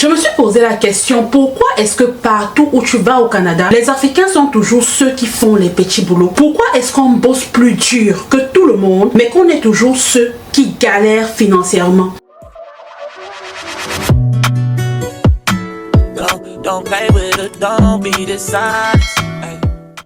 Je me suis posé la question, pourquoi est-ce que partout où tu vas au Canada, les Africains sont toujours ceux qui font les petits boulots? Pourquoi est-ce qu'on bosse plus dur que tout le monde, mais qu'on est toujours ceux qui galèrent financièrement?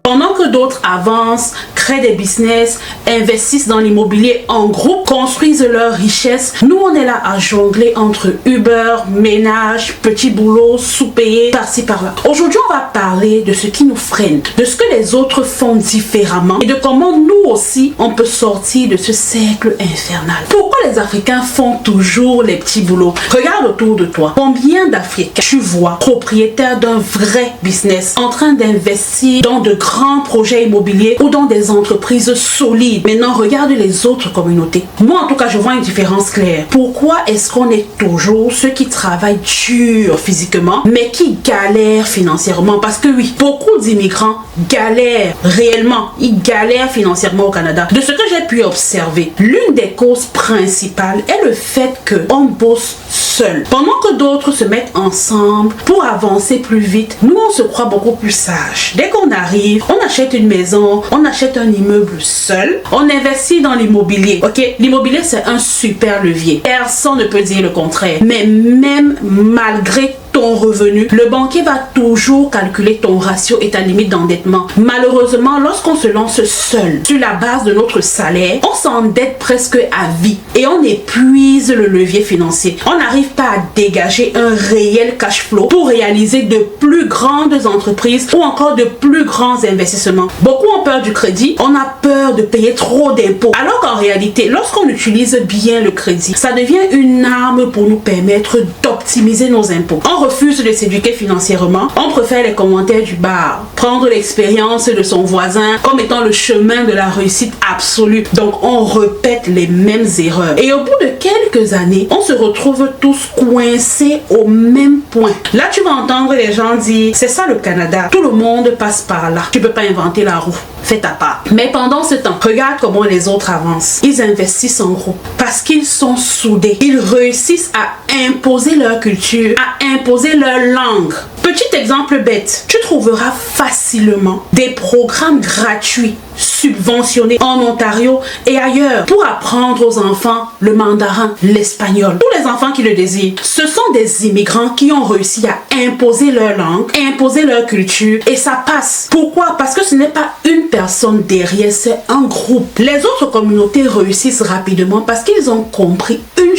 Pendant que d'autres avancent, créent des business, investissent dans l'immobilier en groupe, construisent leur richesse, nous on est là à jongler entre Uber, ménage, petits boulots, sous-payés, par-ci par-là. Aujourd'hui on va parler de ce qui nous freine, de ce que les autres font différemment et de comment nous aussi on peut sortir de ce cercle infernal. Pourquoi les Africains font toujours les petits boulots? Regarde autour de toi. Combien d'Africains tu vois propriétaires d'un vrai business en train d'investir dans de grands projets immobiliers ou dans des entreprises solides? Maintenant, regarde les autres communautés. Moi, en tout cas, je vois une différence claire. Pourquoi est-ce qu'on est toujours ceux qui travaillent dur physiquement, mais qui galèrent financièrement? Parce que oui, beaucoup d'immigrants galèrent réellement. Ils galèrent financièrement au Canada. De ce que j'ai pu observer, l'une des causes principales est le fait qu'on bosse seul. Pendant que d'autres se mettent ensemble pour avancer plus vite, nous, on se croit beaucoup plus sages. Dès qu'on arrive, on achète une maison, on achète un immeuble seul, on investit dans l'immobilier. Ok, l'immobilier c'est un super levier. Personne ne peut dire le contraire. Mais même malgré ton revenu, le banquier va toujours calculer ton ratio et ta limite d'endettement. Malheureusement, lorsqu'on se lance seul sur la base de notre salaire, on s'endette presque à vie et on épuise le levier financier. On n'arrive pas à dégager un réel cash flow pour réaliser de plus grandes entreprises ou encore de plus grands investissements. Beaucoup ont peur du crédit, on a peur de payer trop d'impôts. Alors qu'en réalité, lorsqu'on utilise bien le crédit, ça devient une arme pour nous permettre d'optimiser nos impôts. On refuse de s'éduquer financièrement, on préfère les commentaires du bar, prendre l'expérience de son voisin comme étant le chemin de la réussite absolue. Donc on répète les mêmes erreurs et au bout de quelques années, on se retrouve tous coincés au même point. Là tu vas entendre les gens dire, c'est ça le Canada, tout le monde passe par là, tu peux pas inventer la roue. Fais ta part. Mais pendant ce temps, regarde comment les autres avancent. Ils investissent en groupe parce qu'ils sont soudés. Ils réussissent à imposer leur culture, à imposer leur langue. Petit exemple bête, tu trouveras facilement des programmes gratuits subventionnés en Ontario et ailleurs pour apprendre aux enfants le mandarin, l'espagnol. Tous les enfants qui le désirent, ce sont des immigrants qui ont réussi à imposer leur langue, imposer leur culture et ça passe. Pourquoi? Parce que ce n'est pas une personne derrière, c'est un groupe. Les autres communautés réussissent rapidement parce qu'ils ont compris une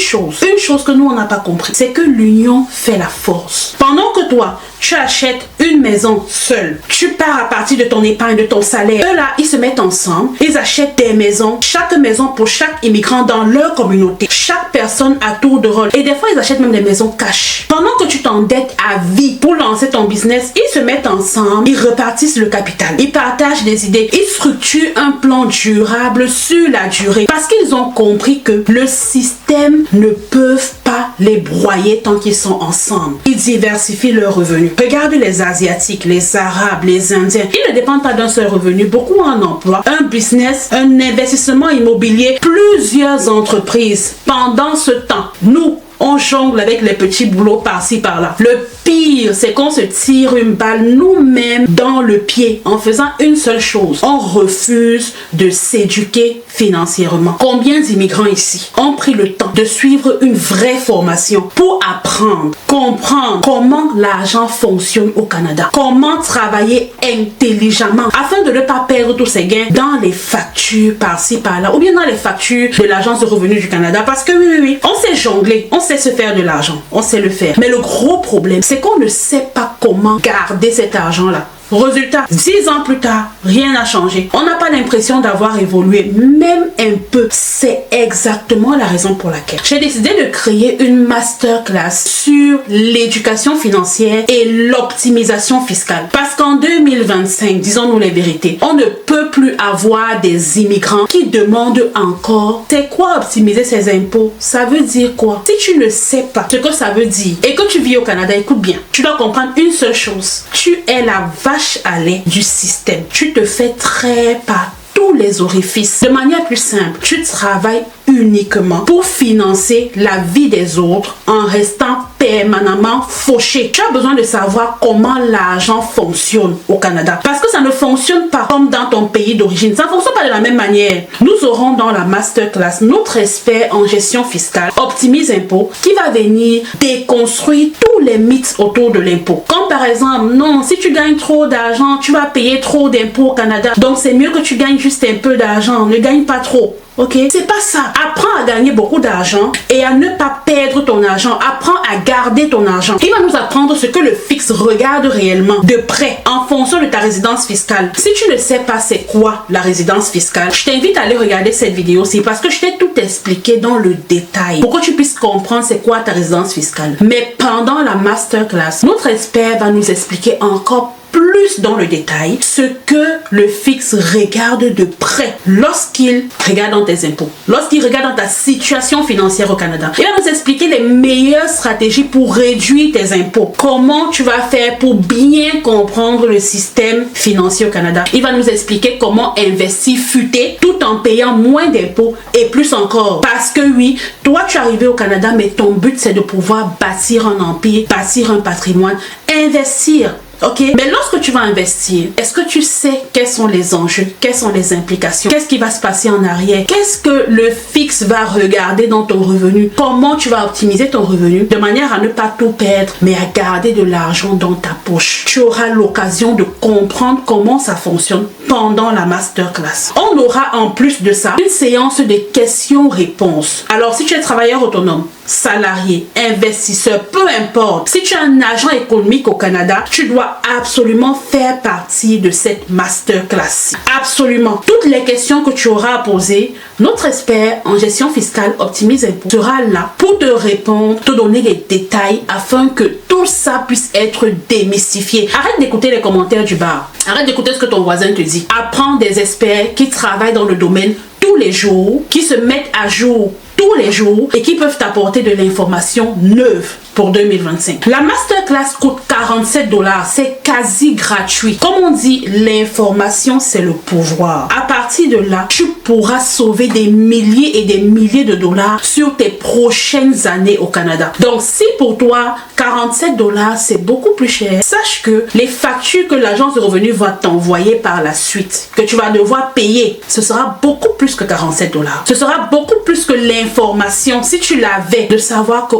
chose que nous on n'a pas compris, c'est que l'union fait la force. Pendant que toi, tu achètes une maison seule, tu pars à partir de ton épargne, de ton salaire. Eux là, ils se mettent ensemble, ils achètent des maisons, chaque maison pour chaque immigrant dans leur communauté. Chaque personne à tour de rôle. Et des fois, ils achètent même des maisons cash. Pendant que tu t'endettes à vie pour lancer ton business, ils se mettent ensemble, ils repartissent le capital, ils partagent des idées, ils structurent un plan durable sur la durée. Parce qu'ils ont compris que le système ne peut pas les broyer tant qu'ils sont ensemble. Ils diversifient leurs revenus. Regarde les Asiatiques, les Arabes, les Indiens. Ils ne dépendent pas d'un seul revenu. Beaucoup ont un emploi, un business, un investissement immobilier, plusieurs entreprises. Pendant ce temps, nous, on jongle avec les petits boulots par-ci par-là. Le pire, c'est qu'on se tire une balle nous-mêmes dans le pied en faisant une seule chose. On refuse de s'éduquer financièrement. Combien d'immigrants ici ont pris le temps de suivre une vraie formation pour apprendre, comprendre comment l'argent fonctionne au Canada, comment travailler intelligemment afin de ne pas perdre tous ses gains dans les factures par-ci par-là ou bien dans les factures de l'Agence de revenus du Canada parce que oui, on sait jongler, on sait se faire de l'argent, on sait le faire. Mais le gros problème, c'est qu'on ne sait pas comment garder cet argent-là. Résultat, 10 ans plus tard, rien n'a changé. On n'a pas l'impression d'avoir évolué, même un peu. C'est exactement la raison pour laquelle j'ai décidé de créer une masterclass sur l'éducation financière et l'optimisation fiscale. Parce qu'en 2025, disons-nous les vérités, on ne peut plus avoir des immigrants qui demandent encore c'est quoi optimiser ses impôts? Ça veut dire quoi? Si tu ne sais pas ce que ça veut dire et que tu vis au Canada, écoute bien, tu dois comprendre une seule chose. Tu es la vache à lait du système. Tu te fais traire par tous les orifices. De manière plus simple, tu travailles uniquement pour financer la vie des autres en restant permanemment fauché. Tu as besoin de savoir comment l'argent fonctionne au Canada. Parce que ça ne fonctionne pas comme dans ton pays d'origine. Ça ne fonctionne pas de la même manière. Nous aurons dans la masterclass notre expert en gestion fiscale, Optimise Impôt, qui va venir déconstruire tous les mythes autour de l'impôt. Comme par exemple, non, si tu gagnes trop d'argent, tu vas payer trop d'impôts au Canada. Donc c'est mieux que tu gagnes juste un peu d'argent. Ne gagne pas trop. Ok, c'est pas ça. Apprends à gagner beaucoup d'argent et à ne pas perdre ton argent. Apprends à garder ton argent. Il va nous apprendre ce que le fixe regarde réellement de près en fonction de ta résidence fiscale. Si tu ne sais pas c'est quoi la résidence fiscale, je t'invite à aller regarder cette vidéo-ci parce que je t'ai tout expliqué dans le détail pour que tu puisses comprendre c'est quoi ta résidence fiscale. Mais pendant la masterclass, notre expert va nous expliquer encore plus dans le détail ce que le fixe regarde de près lorsqu'il regarde dans tes impôts, lorsqu'il regarde dans ta situation financière au Canada. Il va nous expliquer les meilleures stratégies pour réduire tes impôts, comment tu vas faire pour bien comprendre le système financier au Canada. Il va nous expliquer comment investir futé tout en payant moins d'impôts et plus encore. Parce que oui, toi tu es arrivé au Canada, mais ton but c'est de pouvoir bâtir un empire, bâtir un patrimoine, investir. Ok, mais lorsque tu vas investir, est-ce que tu sais quels sont les enjeux, quelles sont les implications, qu'est-ce qui va se passer en arrière, qu'est-ce que le fixe va regarder dans ton revenu, comment tu vas optimiser ton revenu de manière à ne pas tout perdre, mais à garder de l'argent dans ta poche. Tu auras l'occasion de comprendre comment ça fonctionne pendant la masterclass. On aura en plus de ça une séance de questions-réponses. Alors si tu es travailleur autonome, salarié, investisseur, peu importe, si tu es un agent économique au Canada, tu dois absolument faire partie de cette masterclass. Absolument. Toutes les questions que tu auras à poser, notre expert en gestion fiscale Optimise Impôt sera là pour te répondre, te donner les détails afin que tout ça puisse être démystifié. Arrête d'écouter les commentaires du bar. Arrête d'écouter ce que ton voisin te dit. Apprends des experts qui travaillent dans le domaine tous les jours, qui se mettent à jour tous les jours et qui peuvent t'apporter de l'information neuve pour 2025. La masterclass coûte 47 $. C'est quasi gratuit. Comme on dit, l'information, c'est le pouvoir. À partir de là, tu pourras sauver des milliers et des milliers de dollars sur tes prochaines années au Canada. Donc, si pour toi, 47 $, c'est beaucoup plus cher, sache que les factures que l'agence de revenus va t'envoyer par la suite, que tu vas devoir payer, ce sera beaucoup plus que 47 $. Ce sera beaucoup plus que l'information, si tu l'avais, de savoir que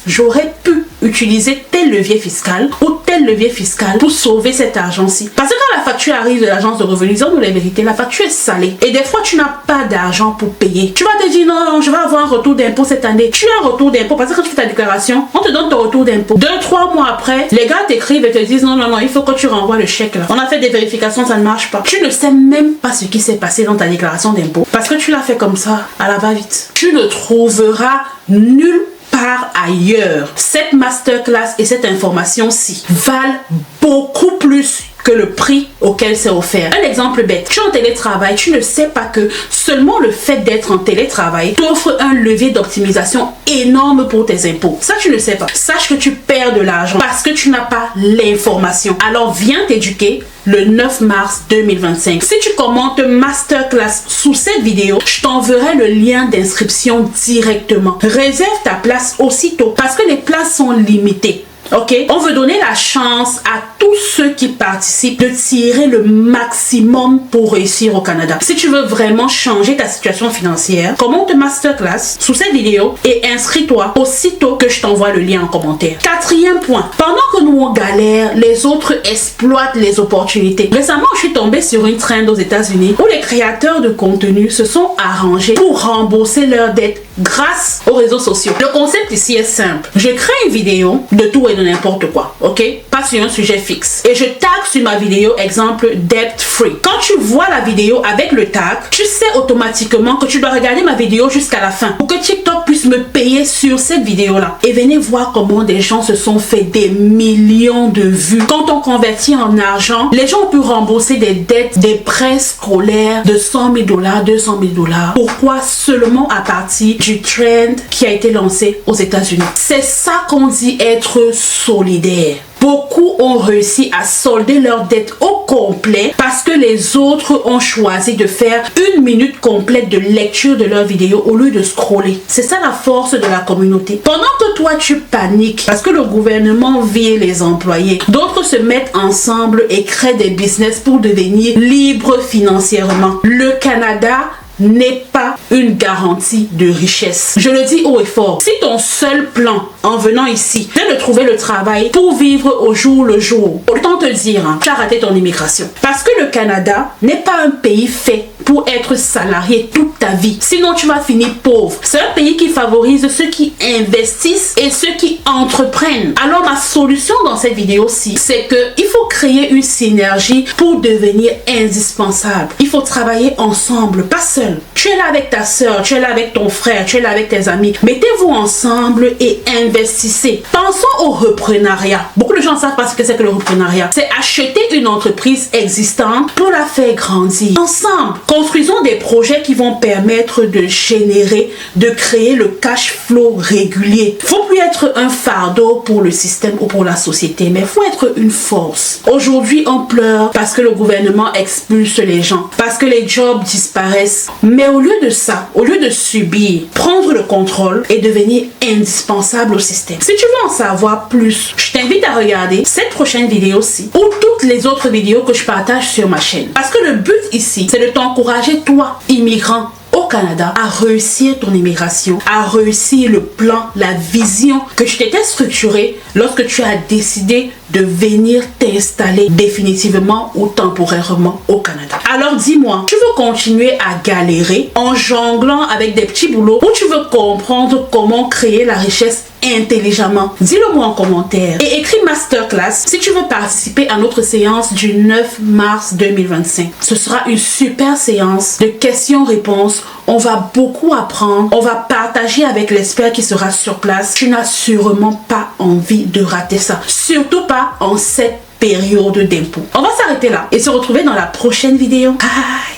j'aurais pu utiliser tel levier fiscal ou tel levier fiscal pour sauver cet argent-ci. Parce que quand la facture arrive de l'agence de revenus, disons-nous la vérité, la facture est salée. Et des fois, tu n'as pas d'argent pour payer. Tu vas te dire, non, je vais avoir un retour d'impôt cette année. Tu as un retour d'impôt parce que quand tu fais ta déclaration, on te donne ton retour d'impôt. 2-3 mois après, les gars t'écrivent et te disent, non, il faut que tu renvoies le chèque là. On a fait des vérifications, ça ne marche pas. Tu ne sais même pas ce qui s'est passé dans ta déclaration d'impôt parce que tu l'as fait comme ça, à la va-vite. Tu ne trouveras nulle part ailleurs. Cette masterclass et cette information-ci valent beaucoup plus que le prix auquel c'est offert. Un exemple bête, tu es en télétravail, tu ne sais pas que seulement le fait d'être en télétravail t'offre un levier d'optimisation énorme pour tes impôts. Ça, tu ne sais pas. Sache que tu perds de l'argent parce que tu n'as pas l'information. Alors, viens t'éduquer le 9 mars 2025. Si tu commentes masterclass sous cette vidéo, je t'enverrai le lien d'inscription directement. Réserve ta place aussitôt parce que les places sont limitées. Ok, on veut donner la chance à tous ceux qui participent de tirer le maximum pour réussir au Canada. Si tu veux vraiment changer ta situation financière, commente masterclass sous cette vidéo et inscris-toi aussitôt que je t'envoie le lien en commentaire. 4e point, pendant que nous on galère, les autres exploitent les opportunités. Récemment, je suis tombée sur une trend aux États-Unis où les créateurs de contenu se sont arrangés pour rembourser leurs dettes grâce aux réseaux sociaux. Le concept ici est simple. Je crée une vidéo de tout et de n'importe quoi, ok? Pas sur un sujet fixe. Et je tag sur ma vidéo, exemple, debt free. Quand tu vois la vidéo avec le tag, tu sais automatiquement que tu dois regarder ma vidéo jusqu'à la fin pour que TikTok puisse me payer sur cette vidéo-là. Et venez voir comment des gens se sont fait des millions de vues. Quand on convertit en argent, les gens ont pu rembourser des dettes, des prêts scolaires de 100 000 $, 200 000 $. Pourquoi? Seulement à partir du trend qui a été lancé aux États-Unis. C'est ça qu'on dit être solidaire. Beaucoup ont réussi à solder leurs dettes au complet parce que les autres ont choisi de faire 1 minute complète de lecture de leurs vidéos au lieu de scroller. C'est ça la force de la communauté. Pendant que toi tu paniques parce que le gouvernement vire les employés, d'autres se mettent ensemble et créent des business pour devenir libres financièrement. Le Canada n'est pas une garantie de richesse. Je le dis haut et fort. Si ton seul plan en venant ici, c'est de trouver le travail pour vivre au jour le jour, autant te dire, tu as raté ton immigration. Parce que le Canada n'est pas un pays fait pour être salarié toute ta vie. Sinon, tu vas finir pauvre. C'est un pays qui favorise ceux qui investissent et ceux qui entreprennent. Alors, ma solution dans cette vidéo-ci, c'est qu'il faut créer une synergie pour devenir indispensable. Il faut travailler ensemble, pas seul. Tu es là avec ta soeur, tu es là avec ton frère, tu es là avec tes amis. Mettez-vous ensemble et investissez. Pensons au reprenariat. Beaucoup de gens ne savent pas ce que c'est que le reprenariat. C'est acheter une entreprise existante pour la faire grandir. Ensemble, construisons des projets qui vont permettre de générer, de créer le cash flow régulier. Il ne faut plus être un fardeau pour le système ou pour la société, mais il faut être une force. Aujourd'hui, on pleure parce que le gouvernement expulse les gens, parce que les jobs disparaissent. Mais au lieu de ça, au lieu de subir, prendre le contrôle et devenir indispensable au système. Si tu veux en savoir plus, je t'invite à regarder cette prochaine vidéo-ci ou toutes les autres vidéos que je partage sur ma chaîne. Parce que le but ici, c'est de t'encourager, toi, immigrant, au Canada, à réussir ton immigration, à réussir le plan, la vision que tu t'étais structuré lorsque tu as décidé de venir t'installer définitivement ou temporairement au Canada. Alors dis-moi, tu veux continuer à galérer en jonglant avec des petits boulots ou tu veux comprendre comment créer la richesse intelligemment? Dis-le moi en commentaire et écris masterclass si tu veux participer à notre séance du 9 mars 2025. Ce sera une super séance de questions-réponses. On va beaucoup apprendre, on va partager avec l'expert qui sera sur place. Tu n'as sûrement pas envie de rater ça, surtout pas en cette période d'impôt. On va s'arrêter là et se retrouver dans la prochaine vidéo. Bye.